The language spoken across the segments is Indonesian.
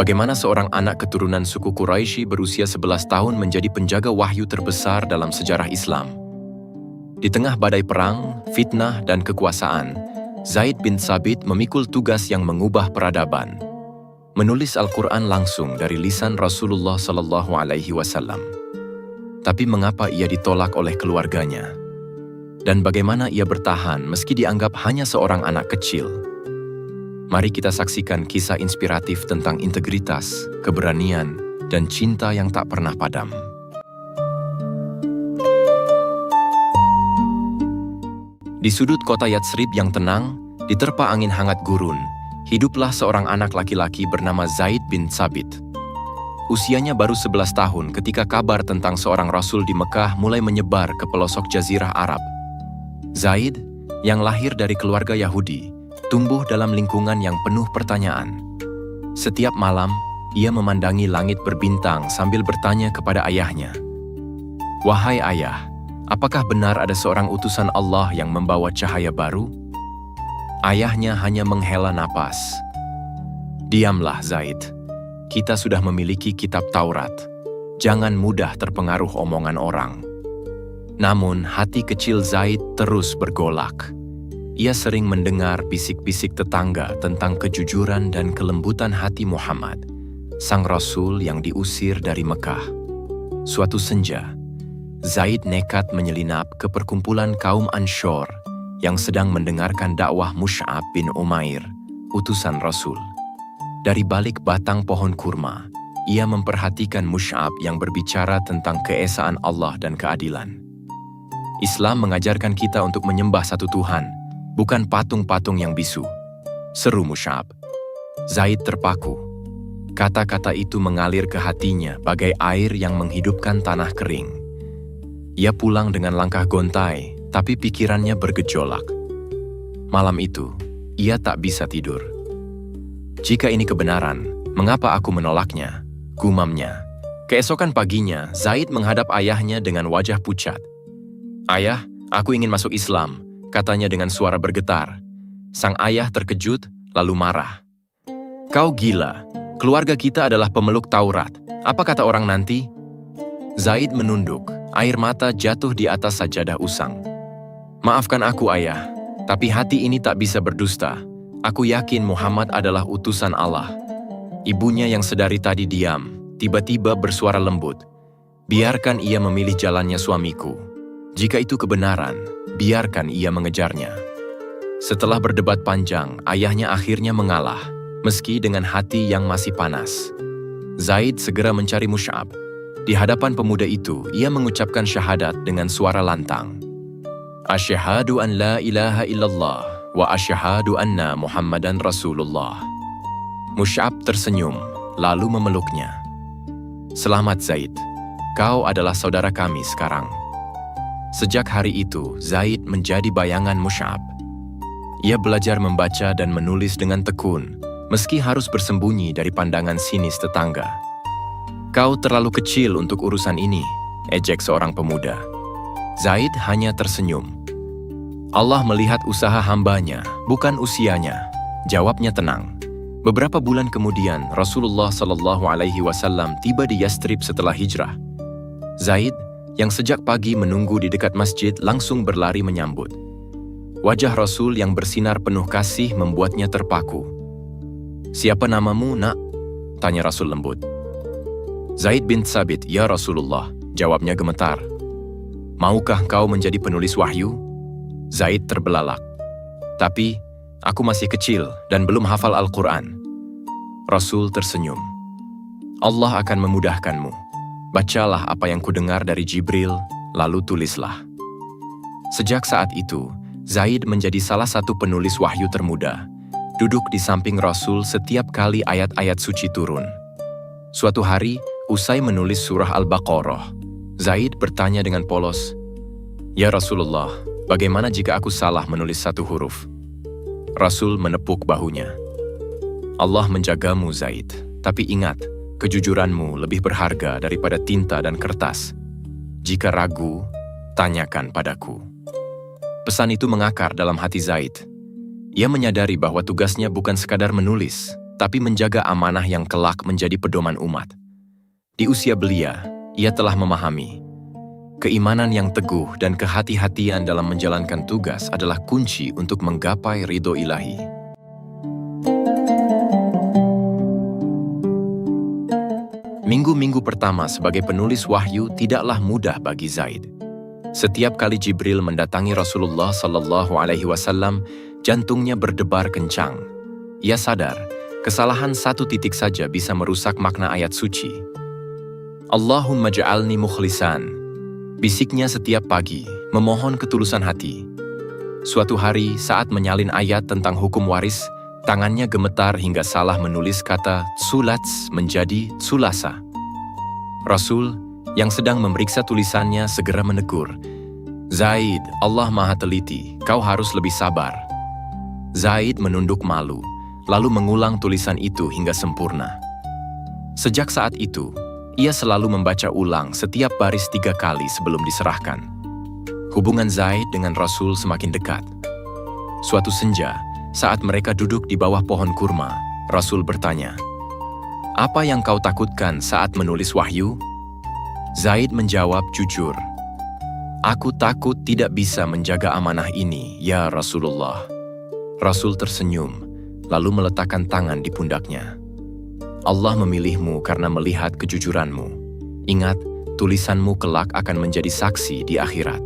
Bagaimana seorang anak keturunan suku Quraisy berusia 11 tahun menjadi penjaga wahyu terbesar dalam sejarah Islam. Di tengah badai perang, fitnah, dan kekuasaan, Zaid bin Thabit memikul tugas yang mengubah peradaban. Menulis Al-Quran langsung dari lisan Rasulullah SAW. Tapi mengapa ia ditolak oleh keluarganya? Dan bagaimana ia bertahan meski dianggap hanya seorang anak kecil? Mari kita saksikan kisah inspiratif tentang integritas, keberanian, dan cinta yang tak pernah padam. Di sudut kota Yatsrib yang tenang, diterpa angin hangat gurun, hiduplah seorang anak laki-laki bernama Zaid bin Thabit. Usianya baru 11 tahun ketika kabar tentang seorang rasul di Mekah mulai menyebar ke pelosok Jazirah Arab. Zaid, yang lahir dari keluarga Yahudi, tumbuh dalam lingkungan yang penuh pertanyaan. Setiap malam, ia memandangi langit berbintang sambil bertanya kepada ayahnya, "Wahai ayah, apakah benar ada seorang utusan Allah yang membawa cahaya baru?" Ayahnya hanya menghela napas. "Diamlah, Zaid. Kita sudah memiliki kitab Taurat. Jangan mudah terpengaruh omongan orang." Namun, hati kecil Zaid terus bergolak. Ia sering mendengar bisik-bisik tetangga tentang kejujuran dan kelembutan hati Muhammad, sang Rasul yang diusir dari Mekah. Suatu senja, Zaid nekat menyelinap ke perkumpulan kaum Anshor yang sedang mendengarkan dakwah Mus'ab bin Umair, utusan Rasul. Dari balik batang pohon kurma, ia memperhatikan Mus'ab yang berbicara tentang keesaan Allah dan keadilan. Islam mengajarkan kita untuk menyembah satu Tuhan, bukan patung-patung yang bisu, seru Mus'ab. Zaid terpaku. Kata-kata itu mengalir ke hatinya bagai air yang menghidupkan tanah kering. Ia pulang dengan langkah gontai, tapi pikirannya bergejolak. Malam itu, ia tak bisa tidur. "Jika ini kebenaran, mengapa aku menolaknya?" gumamnya. Keesokan paginya, Zaid menghadap ayahnya dengan wajah pucat. "Ayah, aku ingin masuk Islam," katanya dengan suara bergetar. Sang ayah terkejut, lalu marah. "Kau gila, keluarga kita adalah pemeluk Taurat. Apa kata orang nanti?" Zaid menunduk, air mata jatuh di atas sajadah usang. "Maafkan aku, ayah, tapi hati ini tak bisa berdusta. Aku yakin Muhammad adalah utusan Allah." Ibunya yang sedari tadi diam, tiba-tiba bersuara lembut. "Biarkan ia memilih jalannya, suamiku. Jika itu kebenaran, biarkan ia mengejarnya." Setelah berdebat panjang, ayahnya akhirnya mengalah, meski dengan hati yang masih panas. Zaid segera mencari Mus'ab. Di hadapan pemuda itu, ia mengucapkan syahadat dengan suara lantang. "Asyhadu an la ilaha illallah wa asyhadu anna Muhammadan Rasulullah." Mus'ab tersenyum, lalu memeluknya. "Selamat Zaid, kau adalah saudara kami sekarang." Sejak hari itu, Zaid menjadi bayangan Mus'ab. Ia belajar membaca dan menulis dengan tekun, meski harus bersembunyi dari pandangan sinis tetangga. "Kau terlalu kecil untuk urusan ini," ejek seorang pemuda. Zaid hanya tersenyum. "Allah melihat usaha hambanya, bukan usianya," jawabnya tenang. Beberapa bulan kemudian, Rasulullah SAW tiba di Yatsrib setelah hijrah. Zaid, yang sejak pagi menunggu di dekat masjid, langsung berlari menyambut. Wajah Rasul yang bersinar penuh kasih membuatnya terpaku. "Siapa namamu, nak?" tanya Rasul lembut. "Zaid bin Thabit, ya Rasulullah," jawabnya gemetar. "Maukah kau menjadi penulis wahyu?" Zaid terbelalak. "Tapi, aku masih kecil dan belum hafal Al-Quran." Rasul tersenyum. "Allah akan memudahkanmu. Bacalah apa yang kudengar dari Jibril, lalu tulislah." Sejak saat itu, Zaid menjadi salah satu penulis wahyu termuda, duduk di samping Rasul setiap kali ayat-ayat suci turun. Suatu hari, usai menulis surah Al-Baqarah, Zaid bertanya dengan polos, "Ya Rasulullah, bagaimana jika aku salah menulis satu huruf?" Rasul menepuk bahunya. "Allah menjagamu, Zaid, tapi ingat, kejujuranmu lebih berharga daripada tinta dan kertas. Jika ragu, tanyakan padaku." Pesan itu mengakar dalam hati Zaid. Ia menyadari bahwa tugasnya bukan sekadar menulis, tapi menjaga amanah yang kelak menjadi pedoman umat. Di usia belia, ia telah memahami keimanan yang teguh dan kehati-hatian dalam menjalankan tugas adalah kunci untuk menggapai ridho ilahi. Minggu-minggu pertama sebagai penulis wahyu tidaklah mudah bagi Zaid. Setiap kali Jibril mendatangi Rasulullah SAW, jantungnya berdebar kencang. Ia sadar, kesalahan satu titik saja bisa merusak makna ayat suci. Allahumma ja'alni mukhlisan, bisiknya setiap pagi, memohon ketulusan hati. Suatu hari saat menyalin ayat tentang hukum waris, tangannya gemetar hingga salah menulis kata tsulats menjadi tsulasa. Rasul yang sedang memeriksa tulisannya segera menegur, "Zaid, Allah Maha Teliti, kau harus lebih sabar." Zaid menunduk malu, lalu mengulang tulisan itu hingga sempurna. Sejak saat itu, ia selalu membaca ulang setiap baris 3 kali sebelum diserahkan. Hubungan Zaid dengan Rasul semakin dekat. Suatu senja, saat mereka duduk di bawah pohon kurma, Rasul bertanya, "Apa yang kau takutkan saat menulis wahyu?" Zaid menjawab jujur, "Aku takut tidak bisa menjaga amanah ini, ya Rasulullah." Rasul tersenyum, lalu meletakkan tangan di pundaknya. "Allah memilihmu karena melihat kejujuranmu. Ingat, tulisanmu kelak akan menjadi saksi di akhirat."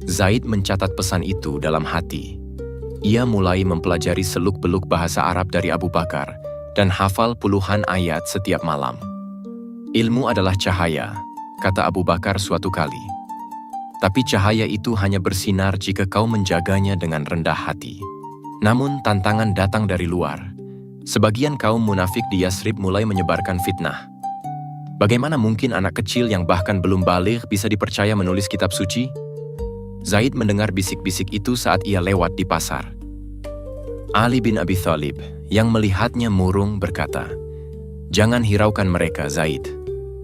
Zaid mencatat pesan itu dalam hati. Ia mulai mempelajari seluk-beluk bahasa Arab dari Abu Bakar dan hafal puluhan ayat setiap malam. "Ilmu adalah cahaya," kata Abu Bakar suatu kali. "Tapi cahaya itu hanya bersinar jika kau menjaganya dengan rendah hati." Namun tantangan datang dari luar. Sebagian kaum munafik di Yasrib mulai menyebarkan fitnah. Bagaimana mungkin anak kecil yang bahkan belum baligh bisa dipercaya menulis kitab suci? Zaid mendengar bisik-bisik itu saat ia lewat di pasar. Ali bin Abi Thalib yang melihatnya murung berkata, "Jangan hiraukan mereka, Zaid.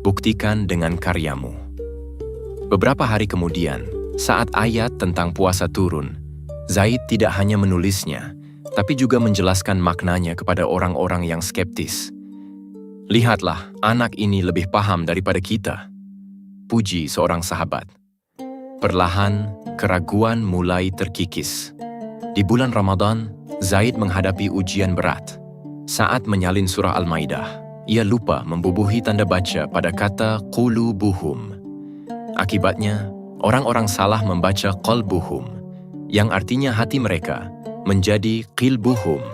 Buktikan dengan karyamu." Beberapa hari kemudian, saat ayat tentang puasa turun, Zaid tidak hanya menulisnya, tapi juga menjelaskan maknanya kepada orang-orang yang skeptis. "Lihatlah, anak ini lebih paham daripada kita," puji seorang sahabat. Perlahan, keraguan mulai terkikis. Di bulan Ramadan, Zaid menghadapi ujian berat. Saat menyalin surah Al-Maidah, ia lupa membubuhi tanda baca pada kata qulubuhum. Akibatnya, orang-orang salah membaca qalbuhum, yang artinya hati mereka, menjadi qilbuhum,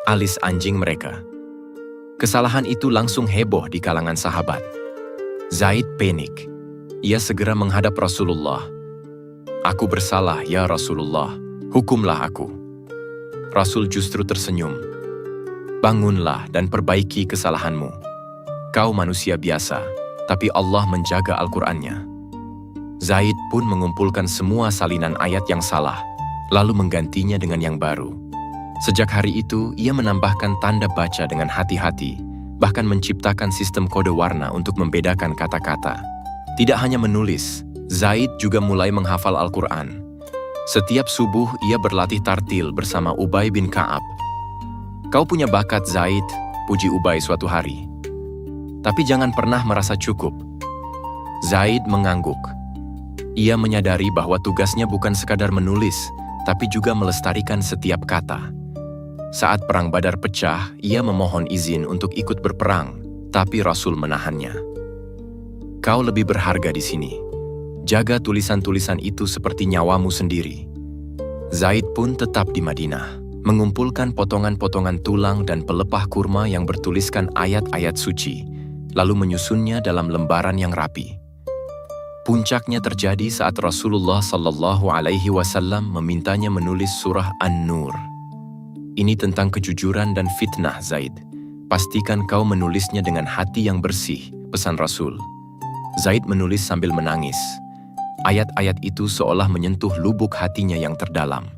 alis anjing mereka. Kesalahan itu langsung heboh di kalangan sahabat. Zaid panik. Ia segera menghadap Rasulullah. "Aku bersalah, ya Rasulullah. Hukumlah aku." Rasul justru tersenyum. "Bangunlah dan perbaiki kesalahanmu. Kau manusia biasa, tapi Allah menjaga Al-Qur'annya." Zaid pun mengumpulkan semua salinan ayat yang salah, lalu menggantinya dengan yang baru. Sejak hari itu, ia menambahkan tanda baca dengan hati-hati, bahkan menciptakan sistem kode warna untuk membedakan kata-kata. Tidak hanya menulis, Zaid juga mulai menghafal Al-Quran. Setiap subuh, ia berlatih tartil bersama Ubay bin Ka'ab. "Kau punya bakat, Zaid," puji Ubay suatu hari. "Tapi jangan pernah merasa cukup." Zaid mengangguk. Ia menyadari bahwa tugasnya bukan sekadar menulis, tapi juga melestarikan setiap kata. Saat Perang Badar pecah, ia memohon izin untuk ikut berperang, tapi Rasul menahannya. "Kau lebih berharga di sini. Jaga tulisan-tulisan itu seperti nyawamu sendiri." Zaid pun tetap di Madinah, mengumpulkan potongan-potongan tulang dan pelepah kurma yang bertuliskan ayat-ayat suci, lalu menyusunnya dalam lembaran yang rapi. Puncaknya terjadi saat Rasulullah SAW memintanya menulis surah An-Nur. "Ini tentang kejujuran dan fitnah, Zaid. Pastikan kau menulisnya dengan hati yang bersih," pesan Rasul. Zaid menulis sambil menangis. Ayat-ayat itu seolah menyentuh lubuk hatinya yang terdalam.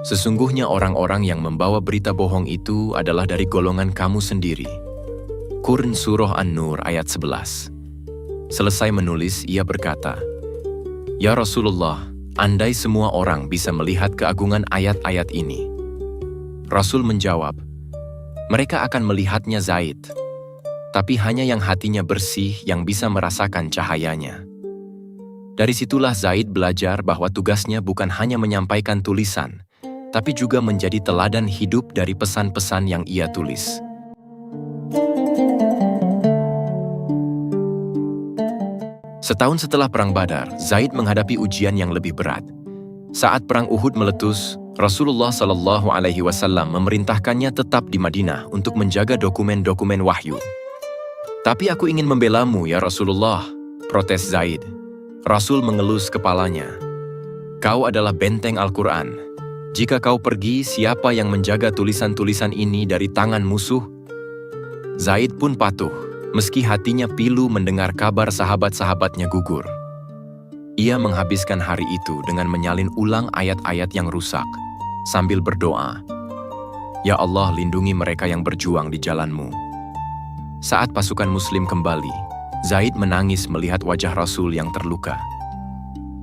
"Sesungguhnya orang-orang yang membawa berita bohong itu adalah dari golongan kamu sendiri." Quran Surah An-Nur ayat 11. Selesai menulis, ia berkata, "Ya Rasulullah, andai semua orang bisa melihat keagungan ayat-ayat ini." Rasul menjawab, Mereka akan melihatnya Zaid, tapi hanya yang hatinya bersih yang bisa merasakan cahayanya. Dari situlah Zaid belajar bahwa tugasnya bukan hanya menyampaikan tulisan, tapi juga menjadi teladan hidup dari pesan-pesan yang ia tulis. Setahun setelah Perang Badar, Zaid menghadapi ujian yang lebih berat. Saat Perang Uhud meletus, Rasulullah SAW memerintahkannya tetap di Madinah untuk menjaga dokumen-dokumen wahyu. "Tapi aku ingin membelamu ya Rasulullah," protes Zaid. Rasul mengelus kepalanya. "Kau adalah benteng Al-Quran. Jika kau pergi, siapa yang menjaga tulisan-tulisan ini dari tangan musuh?" Zaid pun patuh, meski hatinya pilu mendengar kabar sahabat-sahabatnya gugur. Ia menghabiskan hari itu dengan menyalin ulang ayat-ayat yang rusak, sambil berdoa, "Ya Allah, lindungi mereka yang berjuang di jalan-Mu." Saat pasukan Muslim kembali, Zaid menangis melihat wajah Rasul yang terluka.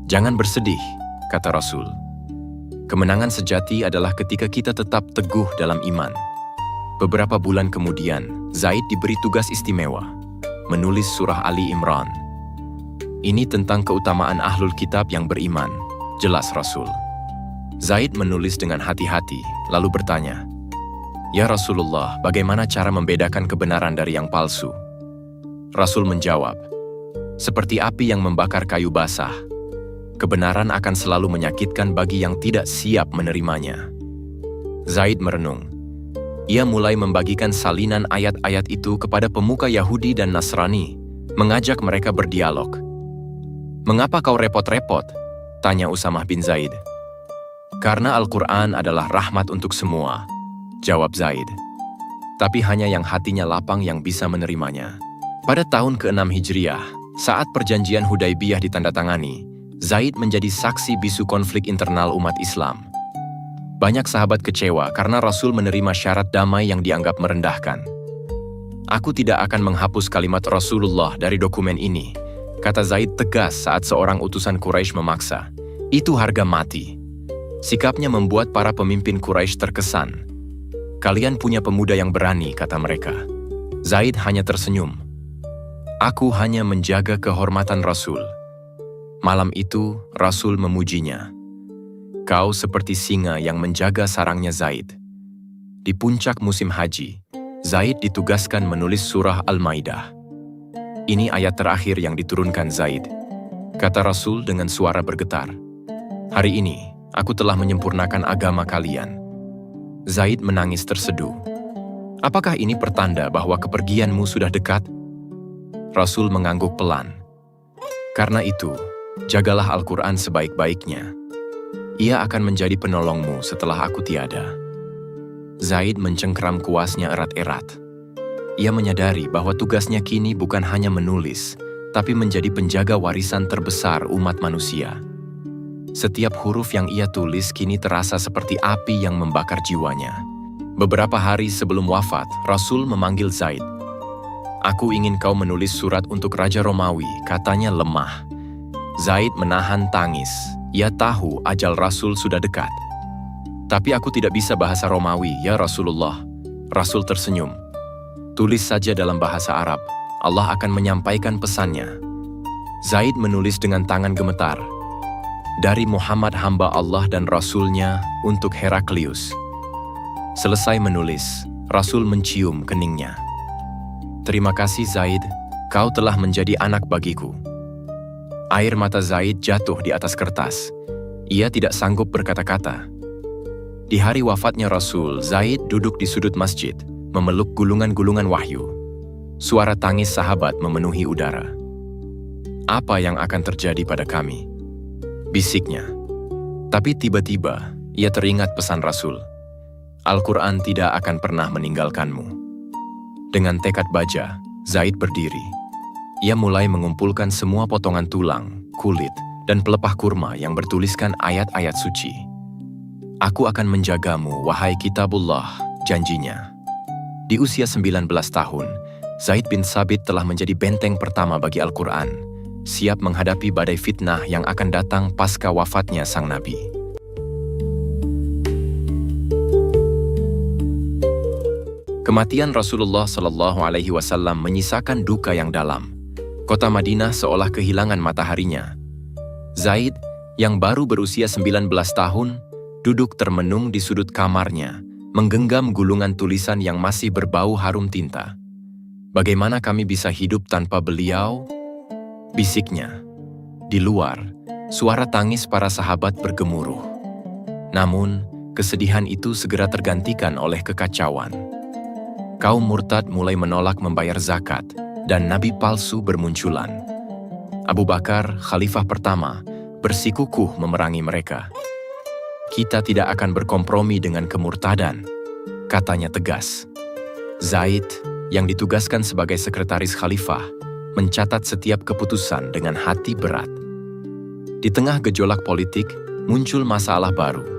"Jangan bersedih," kata Rasul. "Kemenangan sejati adalah ketika kita tetap teguh dalam iman." Beberapa bulan kemudian, Zaid diberi tugas istimewa, menulis surah Ali Imran. "Ini tentang keutamaan ahlul kitab yang beriman," jelas Rasul. Zaid menulis dengan hati-hati, lalu bertanya, "Ya Rasulullah, bagaimana cara membedakan kebenaran dari yang palsu?" Rasul menjawab, "Seperti api yang membakar kayu basah, kebenaran akan selalu menyakitkan bagi yang tidak siap menerimanya." Zaid merenung. Ia mulai membagikan salinan ayat-ayat itu kepada pemuka Yahudi dan Nasrani, mengajak mereka berdialog. "Mengapa kau repot-repot?" tanya Usamah bin Zaid. "Karena Al-Quran adalah rahmat untuk semua," jawab Zaid. "Tapi hanya yang hatinya lapang yang bisa menerimanya." Pada tahun ke-6 Hijriah, saat perjanjian Hudaibiyah ditandatangani, Zaid menjadi saksi bisu konflik internal umat Islam. Banyak sahabat kecewa karena Rasul menerima syarat damai yang dianggap merendahkan. "Aku tidak akan menghapus kalimat Rasulullah dari dokumen ini," kata Zaid tegas saat seorang utusan Quraisy memaksa. "Itu harga mati." Sikapnya membuat para pemimpin Quraisy terkesan. "Kalian punya pemuda yang berani," kata mereka. Zaid hanya tersenyum. "Aku hanya menjaga kehormatan Rasul." Malam itu, Rasul memujinya. "Kau seperti singa yang menjaga sarangnya Zaid." Di puncak musim haji, Zaid ditugaskan menulis surah Al-Maidah. "Ini ayat terakhir yang diturunkan Zaid," kata Rasul dengan suara bergetar. "Hari ini, aku telah menyempurnakan agama kalian." Zaid menangis terseduh. "Apakah ini pertanda bahwa kepergianmu sudah dekat?" Rasul mengangguk pelan. "Karena itu, jagalah Al-Quran sebaik-baiknya. Ia akan menjadi penolongmu setelah aku tiada." Zaid mencengkeram kuasnya erat-erat. Ia menyadari bahwa tugasnya kini bukan hanya menulis, tapi menjadi penjaga warisan terbesar umat manusia. Setiap huruf yang ia tulis kini terasa seperti api yang membakar jiwanya. Beberapa hari sebelum wafat, Rasul memanggil Zaid. "Aku ingin kau menulis surat untuk Raja Romawi," katanya lemah. Zaid menahan tangis. Ia tahu ajal Rasul sudah dekat. "Tapi aku tidak bisa bahasa Romawi, ya Rasulullah." Rasul tersenyum. "Tulis saja dalam bahasa Arab. Allah akan menyampaikan pesannya." Zaid menulis dengan tangan gemetar. "Dari Muhammad hamba Allah dan Rasulnya untuk Heraklius." Selesai menulis, Rasul mencium keningnya. "Terima kasih Zaid, kau telah menjadi anak bagiku." Air mata Zaid jatuh di atas kertas. Ia tidak sanggup berkata-kata. Di hari wafatnya Rasul, Zaid duduk di sudut masjid, memeluk gulungan-gulungan wahyu. Suara tangis sahabat memenuhi udara. "Apa yang akan terjadi pada kami?" bisiknya. Tapi tiba-tiba, ia teringat pesan Rasul. "Al-Quran tidak akan pernah meninggalkanmu." Dengan tekad baja, Zaid berdiri. Ia mulai mengumpulkan semua potongan tulang, kulit, dan pelepah kurma yang bertuliskan ayat-ayat suci. "Aku akan menjagamu, wahai Kitabullah," janjinya. Di usia 19 tahun, Zaid bin Thabit telah menjadi benteng pertama bagi Al-Quran, siap menghadapi badai fitnah yang akan datang pasca wafatnya sang Nabi. Kematian Rasulullah Shallallahu Alaihi Wasallam menyisakan duka yang dalam. Kota Madinah seolah kehilangan mataharinya. Zaid, yang baru berusia 19 tahun, duduk termenung di sudut kamarnya, menggenggam gulungan tulisan yang masih berbau harum tinta. "Bagaimana kami bisa hidup tanpa beliau?" bisiknya. Di luar, suara tangis para sahabat bergemuruh. Namun, kesedihan itu segera tergantikan oleh kekacauan. Kaum murtad mulai menolak membayar zakat, dan nabi palsu bermunculan. Abu Bakar, khalifah pertama, bersikukuh memerangi mereka. "Kita tidak akan berkompromi dengan kemurtadan," katanya tegas. Zaid, yang ditugaskan sebagai sekretaris khalifah, mencatat setiap keputusan dengan hati berat. Di tengah gejolak politik, muncul masalah baru.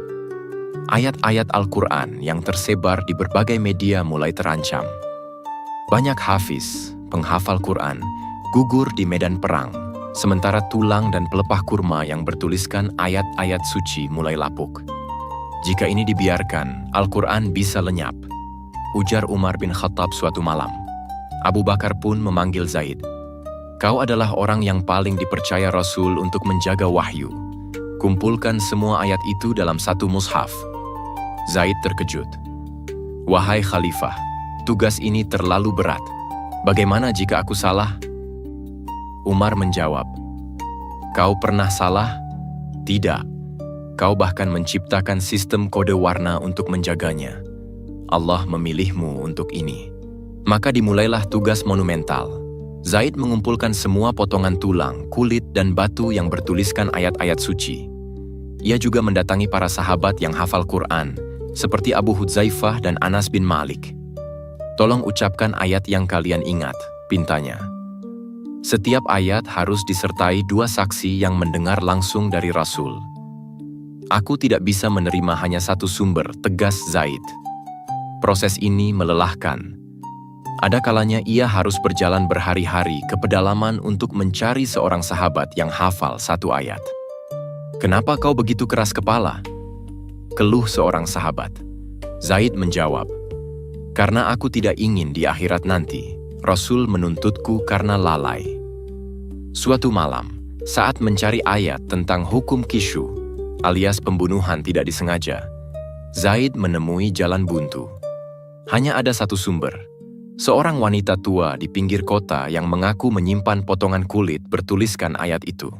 Ayat-ayat Al-Quran yang tersebar di berbagai media mulai terancam. Banyak hafiz, penghafal Quran, gugur di medan perang, sementara tulang dan pelepah kurma yang bertuliskan ayat-ayat suci mulai lapuk. "Jika ini dibiarkan, Al-Quran bisa lenyap," ujar Umar bin Khattab suatu malam. Abu Bakar pun memanggil Zaid. "Kau adalah orang yang paling dipercaya Rasul untuk menjaga wahyu. Kumpulkan semua ayat itu dalam satu mushaf." Zaid terkejut. "Wahai khalifah, tugas ini terlalu berat. Bagaimana jika aku salah?" Umar menjawab, "Kau pernah salah? Tidak. Kau bahkan menciptakan sistem kode warna untuk menjaganya. Allah memilihmu untuk ini." Maka dimulailah tugas monumental. Zaid mengumpulkan semua potongan tulang, kulit, dan batu yang bertuliskan ayat-ayat suci. Ia juga mendatangi para sahabat yang hafal Quran, seperti Abu Hudzaifah dan Anas bin Malik. "Tolong ucapkan ayat yang kalian ingat," pintanya. Setiap ayat harus disertai 2 saksi yang mendengar langsung dari Rasul. "Aku tidak bisa menerima hanya satu sumber," tegas Zaid. Proses ini melelahkan. Ada kalanya ia harus berjalan berhari-hari ke pedalaman untuk mencari seorang sahabat yang hafal satu ayat. "Kenapa kau begitu keras kepala?" keluh seorang sahabat. Zaid menjawab, "Karena aku tidak ingin di akhirat nanti Rasul menuntutku karena lalai." Suatu malam, saat mencari ayat tentang hukum kisyu, alias pembunuhan tidak disengaja, Zaid menemui jalan buntu. Hanya ada satu sumber, seorang wanita tua di pinggir kota yang mengaku menyimpan potongan kulit bertuliskan ayat itu.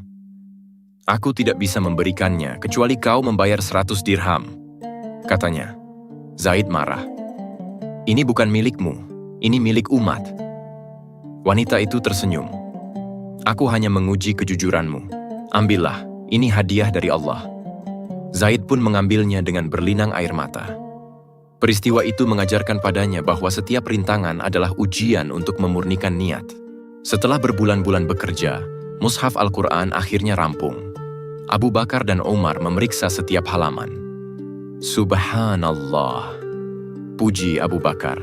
"Aku tidak bisa memberikannya kecuali kau membayar 100 dirham, katanya. Zaid marah. "Ini bukan milikmu, ini milik umat." Wanita itu tersenyum. "Aku hanya menguji kejujuranmu. Ambillah, ini hadiah dari Allah." Zaid pun mengambilnya dengan berlinang air mata. Peristiwa itu mengajarkan padanya bahwa setiap rintangan adalah ujian untuk memurnikan niat. Setelah berbulan-bulan bekerja, mushaf Al-Quran akhirnya rampung. Abu Bakar dan Umar memeriksa setiap halaman. "Subhanallah," puji Abu Bakar.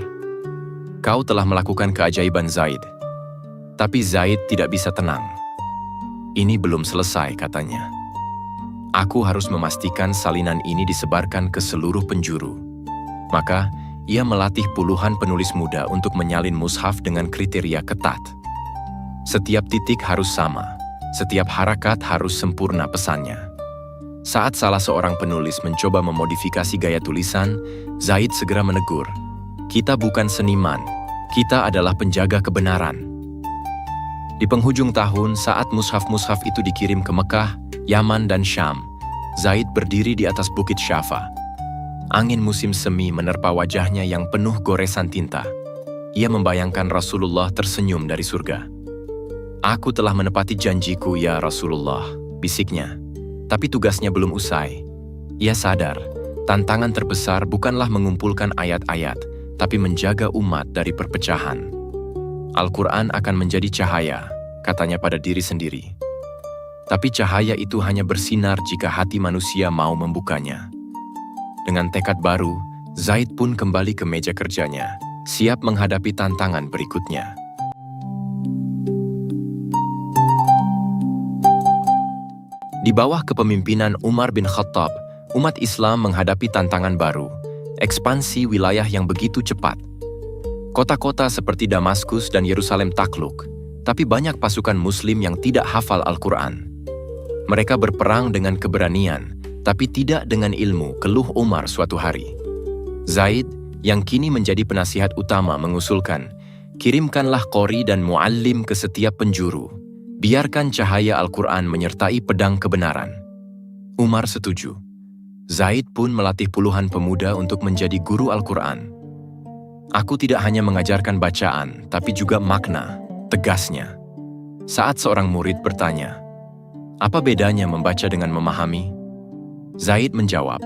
"Kau telah melakukan keajaiban, Zaid." Tapi Zaid tidak bisa tenang. "Ini belum selesai," katanya. "Aku harus memastikan salinan ini disebarkan ke seluruh penjuru." Maka, ia melatih puluhan penulis muda untuk menyalin mushaf dengan kriteria ketat. Setiap titik harus sama, setiap harakat harus sempurna pesannya. Saat salah seorang penulis mencoba memodifikasi gaya tulisan, Zaid segera menegur, "Kita bukan seniman, kita adalah penjaga kebenaran." Di penghujung tahun, saat mushaf-mushaf itu dikirim ke Mekah, Yaman, dan Syam, Zaid berdiri di atas bukit Syafa. Angin musim semi menerpa wajahnya yang penuh goresan tinta. Ia membayangkan Rasulullah tersenyum dari surga. "Aku telah menepati janjiku, ya Rasulullah," bisiknya. Tapi tugasnya belum usai. Ia sadar, tantangan terbesar bukanlah mengumpulkan ayat-ayat, tapi menjaga umat dari perpecahan. Al-Quran akan menjadi cahaya, katanya pada diri sendiri. Tapi cahaya itu hanya bersinar jika hati manusia mau membukanya. Dengan tekad baru, Zaid pun kembali ke meja kerjanya, siap menghadapi tantangan berikutnya. Di bawah kepemimpinan Umar bin Khattab, umat Islam menghadapi tantangan baru, ekspansi wilayah yang begitu cepat. Kota-kota seperti Damaskus dan Yerusalem takluk, tapi banyak pasukan Muslim yang tidak hafal Al-Quran. Mereka berperang dengan keberanian, tapi tidak dengan ilmu, keluh Umar suatu hari. Zaid, yang kini menjadi penasihat utama, mengusulkan, kirimkanlah qori dan muallim ke setiap penjuru. Biarkan cahaya Al-Quran menyertai pedang kebenaran. Umar setuju. Zaid pun melatih puluhan pemuda untuk menjadi guru Al-Quran. Aku tidak hanya mengajarkan bacaan, tapi juga makna, tegasnya. Saat seorang murid bertanya, apa bedanya membaca dengan memahami? Zaid menjawab,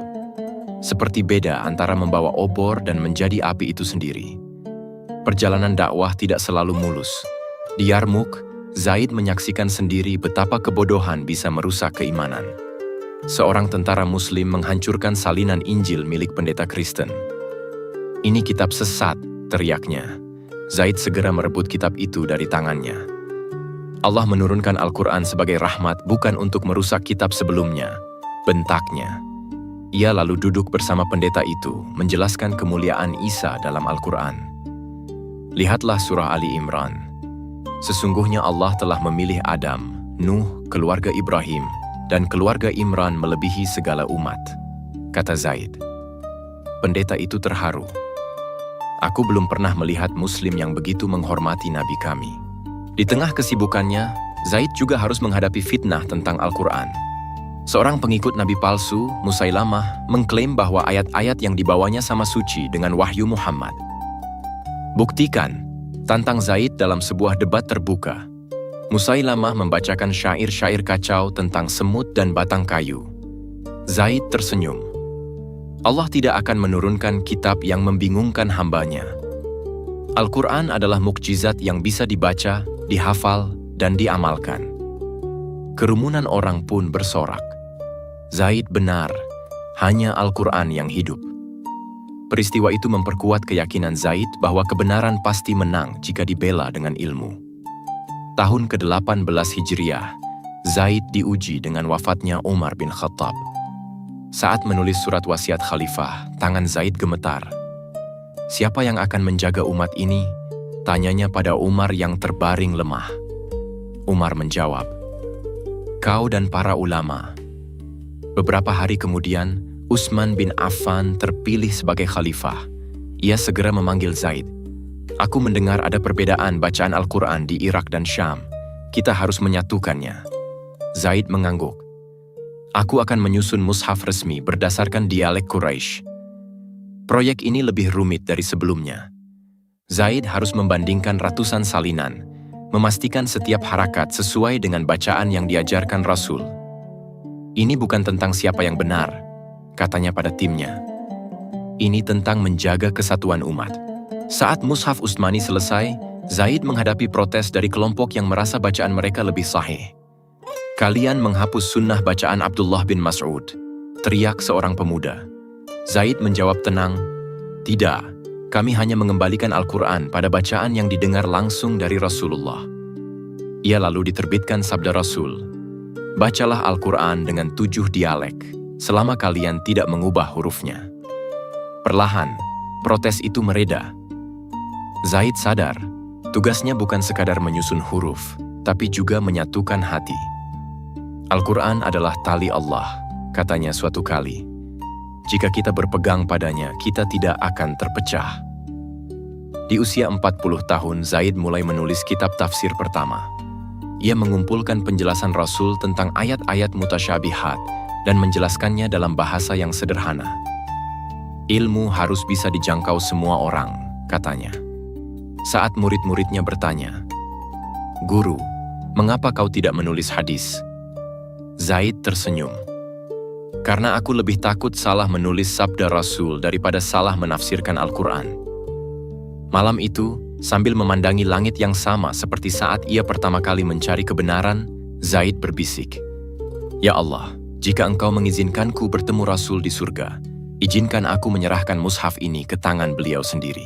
seperti beda antara membawa obor dan menjadi api itu sendiri. Perjalanan dakwah tidak selalu mulus. Di Yarmuk, Zaid menyaksikan sendiri betapa kebodohan bisa merusak keimanan. Seorang tentara Muslim menghancurkan salinan Injil milik pendeta Kristen. Ini kitab sesat, teriaknya. Zaid segera merebut kitab itu dari tangannya. Allah menurunkan Al-Quran sebagai rahmat, bukan untuk merusak kitab sebelumnya, bentaknya. Ia lalu duduk bersama pendeta itu, menjelaskan kemuliaan Isa dalam Al-Quran. Lihatlah surah Ali Imran. Sesungguhnya Allah telah memilih Adam, Nuh, keluarga Ibrahim, dan keluarga Imran melebihi segala umat, kata Zaid. Pendeta itu terharu. Aku belum pernah melihat Muslim yang begitu menghormati Nabi kami. Di tengah kesibukannya, Zaid juga harus menghadapi fitnah tentang Al-Quran. Seorang pengikut Nabi palsu, Musailamah, mengklaim bahwa ayat-ayat yang dibawanya sama suci dengan wahyu Muhammad. Buktikan, tantang Zaid dalam sebuah debat terbuka. Musailamah membacakan syair-syair kacau tentang semut dan batang kayu. Zaid tersenyum. Allah tidak akan menurunkan kitab yang membingungkan hambanya. Al-Quran adalah mukjizat yang bisa dibaca, dihafal, dan diamalkan. Kerumunan orang pun bersorak. Zaid benar, hanya Al-Quran yang hidup. Peristiwa itu memperkuat keyakinan Zaid bahwa kebenaran pasti menang jika dibela dengan ilmu. Tahun ke-18 Hijriah, Zaid diuji dengan wafatnya Umar bin Khattab. Saat menulis surat wasiat khalifah, tangan Zaid gemetar. Siapa yang akan menjaga umat ini? Tanyanya pada Umar yang terbaring lemah. Umar menjawab, kau dan para ulama. Beberapa hari kemudian, Utsman bin Affan terpilih sebagai khalifah. Ia segera memanggil Zaid. Aku mendengar ada perbedaan bacaan Al-Quran di Irak dan Syam. Kita harus menyatukannya. Zaid mengangguk. Aku akan menyusun mushaf resmi berdasarkan dialek Quraisy. Proyek ini lebih rumit dari sebelumnya. Zaid harus membandingkan ratusan salinan, memastikan setiap harakat sesuai dengan bacaan yang diajarkan Rasul. Ini bukan tentang siapa yang benar, katanya pada timnya. Ini tentang menjaga kesatuan umat. Saat mushaf Utsmani selesai, Zaid menghadapi protes dari kelompok yang merasa bacaan mereka lebih sahih. Kalian menghapus sunnah bacaan Abdullah bin Mas'ud, teriak seorang pemuda. Zaid menjawab tenang, tidak, kami hanya mengembalikan Al-Quran pada bacaan yang didengar langsung dari Rasulullah. Ia lalu diterbitkan sabda Rasul, bacalah Al-Quran dengan 7 dialek, selama kalian tidak mengubah hurufnya. Perlahan, protes itu mereda. Zaid sadar, tugasnya bukan sekadar menyusun huruf, tapi juga menyatukan hati. Al-Quran adalah tali Allah, katanya suatu kali. Jika kita berpegang padanya, kita tidak akan terpecah. Di usia 40 tahun, Zaid mulai menulis kitab tafsir pertama. Ia mengumpulkan penjelasan Rasul tentang ayat-ayat mutasyabihat dan menjelaskannya dalam bahasa yang sederhana. Ilmu harus bisa dijangkau semua orang, katanya. Saat murid-muridnya bertanya, Guru, mengapa kau tidak menulis hadis? Zaid tersenyum. Karena aku lebih takut salah menulis sabda Rasul daripada salah menafsirkan Al-Quran. Malam itu, sambil memandangi langit yang sama seperti saat ia pertama kali mencari kebenaran, Zaid berbisik, Ya Allah, jika Engkau mengizinkanku bertemu Rasul di surga, izinkan aku menyerahkan mushaf ini ke tangan beliau sendiri.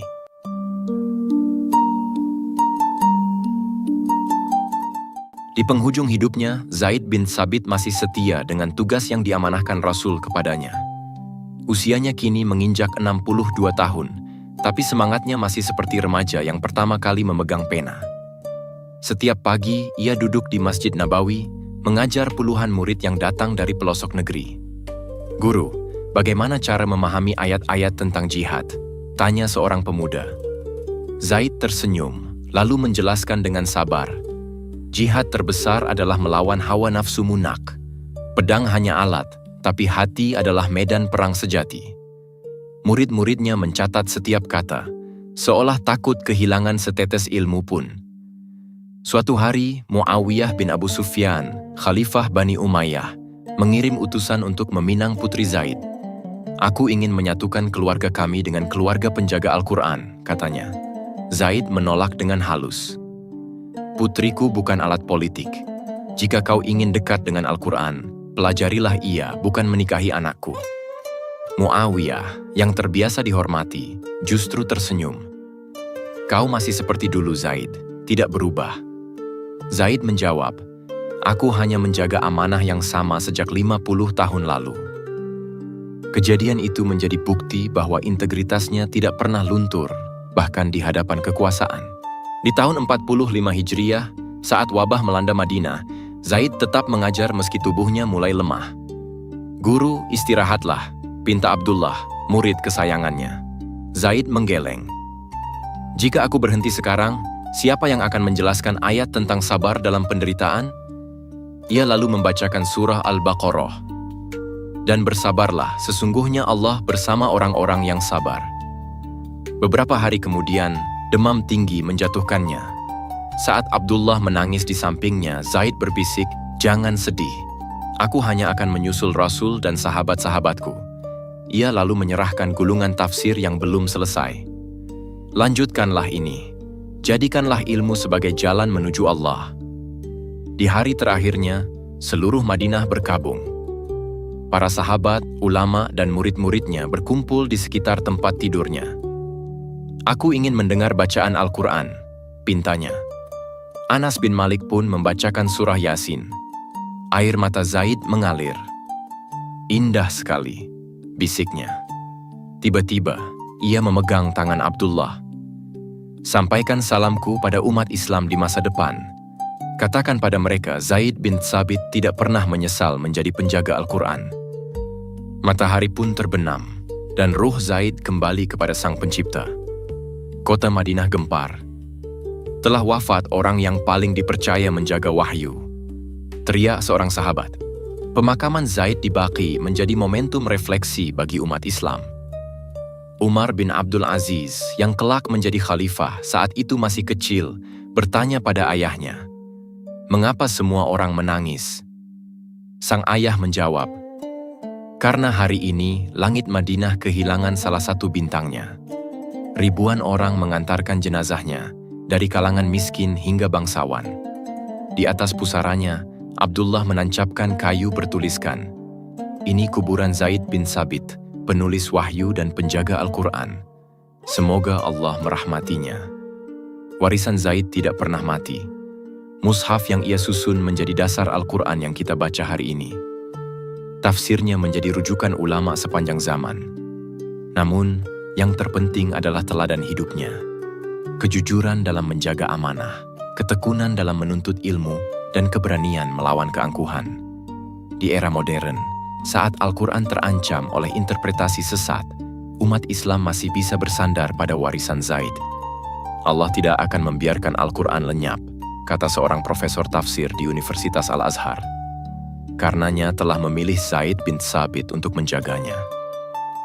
Di penghujung hidupnya, Zaid bin Tsabit masih setia dengan tugas yang diamanahkan Rasul kepadanya. Usianya kini menginjak 62 tahun. tapi semangatnya masih seperti remaja yang pertama kali memegang pena. Setiap pagi, ia duduk di Masjid Nabawi, mengajar puluhan murid yang datang dari pelosok negeri. "Guru, bagaimana cara memahami ayat-ayat tentang jihad?" tanya seorang pemuda. Zaid tersenyum, lalu menjelaskan dengan sabar. Jihad terbesar adalah melawan hawa nafsu munak. Pedang hanya alat, tapi hati adalah medan perang sejati. Murid-muridnya mencatat setiap kata, seolah takut kehilangan setetes ilmu pun. Suatu hari, Muawiyah bin Abu Sufyan, Khalifah Bani Umayyah, mengirim utusan untuk meminang putri Zaid. "Aku ingin menyatukan keluarga kami dengan keluarga penjaga Al-Quran," katanya. Zaid menolak dengan halus. "Putriku bukan alat politik. Jika kau ingin dekat dengan Al-Quran, pelajarilah ia, bukan menikahi anakku." Muawiyah, yang terbiasa dihormati, justru tersenyum. "Kau masih seperti dulu, Zaid, tidak berubah." Zaid menjawab, "Aku hanya menjaga amanah yang sama sejak 50 tahun lalu." Kejadian itu menjadi bukti bahwa integritasnya tidak pernah luntur, bahkan di hadapan kekuasaan. Di tahun 45 Hijriah, saat wabah melanda Madinah, Zaid tetap mengajar meski tubuhnya mulai lemah. "Guru, istirahatlah," pinta Abdullah, murid kesayangannya. Zaid menggeleng. "Jika aku berhenti sekarang, siapa yang akan menjelaskan ayat tentang sabar dalam penderitaan?" Ia lalu membacakan surah Al-Baqarah. "Dan bersabarlah, sesungguhnya Allah bersama orang-orang yang sabar." Beberapa hari kemudian, demam tinggi menjatuhkannya. Saat Abdullah menangis di sampingnya, Zaid berbisik, "Jangan sedih. Aku hanya akan menyusul Rasul dan sahabat-sahabatku." Ia lalu menyerahkan gulungan tafsir yang belum selesai. "Lanjutkanlah ini. Jadikanlah ilmu sebagai jalan menuju Allah." Di hari terakhirnya, seluruh Madinah berkabung. Para sahabat, ulama, dan murid-muridnya berkumpul di sekitar tempat tidurnya. "Aku ingin mendengar bacaan Al-Quran," pintanya. Anas bin Malik pun membacakan surah Yasin. Air mata Zaid mengalir. "Indah sekali," bisiknya. Tiba-tiba, ia memegang tangan Abdullah. "Sampaikan salamku pada umat Islam di masa depan. Katakan pada mereka Zaid bin Tsabit tidak pernah menyesal menjadi penjaga Al-Quran." Matahari pun terbenam, dan ruh Zaid kembali kepada Sang Pencipta. Kota Madinah gempar. Telah wafat orang yang paling dipercaya menjaga wahyu, teriak seorang sahabat. Pemakaman Zaid di Baqi menjadi momentum refleksi bagi umat Islam. Umar bin Abdul Aziz, yang kelak menjadi khalifah saat itu masih kecil, bertanya pada ayahnya, "Mengapa semua orang menangis?" Sang ayah menjawab, "Karena hari ini langit Madinah kehilangan salah satu bintangnya." Ribuan orang mengantarkan jenazahnya, dari kalangan miskin hingga bangsawan. Di atas pusaranya, Abdullah menancapkan kayu bertuliskan, "Ini kuburan Zaid bin Tsabit, penulis wahyu dan penjaga Al-Quran. Semoga Allah merahmatinya." Warisan Zaid tidak pernah mati. Mushaf yang ia susun menjadi dasar Al-Quran yang kita baca hari ini. Tafsirnya menjadi rujukan ulama sepanjang zaman. Namun, yang terpenting adalah teladan hidupnya. Kejujuran dalam menjaga amanah, ketekunan dalam menuntut ilmu, dan keberanian melawan keangkuhan. Di era modern, saat Al-Quran terancam oleh interpretasi sesat, umat Islam masih bisa bersandar pada warisan Zaid. "Allah tidak akan membiarkan Al-Quran lenyap," kata seorang profesor tafsir di Universitas Al-Azhar. Karenanya telah memilih Zaid bin Tsabit untuk menjaganya.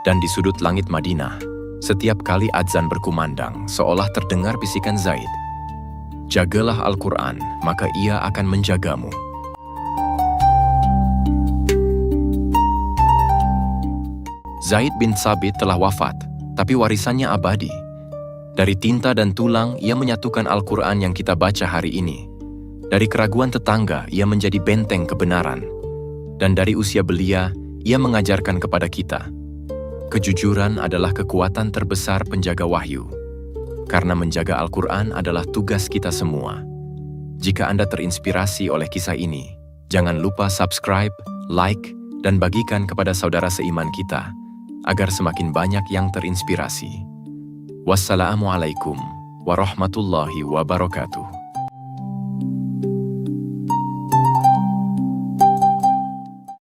Dan di sudut langit Madinah, setiap kali adzan berkumandang, seolah terdengar bisikan Zaid, "Jagalah Al-Quran, maka ia akan menjagamu." Zaid bin Tsabit telah wafat, tapi warisannya abadi. Dari tinta dan tulang, ia menyatukan Al-Quran yang kita baca hari ini. Dari keraguan tetangga, ia menjadi benteng kebenaran. Dan dari usia belia, ia mengajarkan kepada kita, kejujuran adalah kekuatan terbesar penjaga wahyu. Karena menjaga Al-Quran adalah tugas kita semua. Jika Anda terinspirasi oleh kisah ini, jangan lupa subscribe, like, dan bagikan kepada saudara seiman kita, agar semakin banyak yang terinspirasi. Wassalamualaikum warahmatullahi wabarakatuh.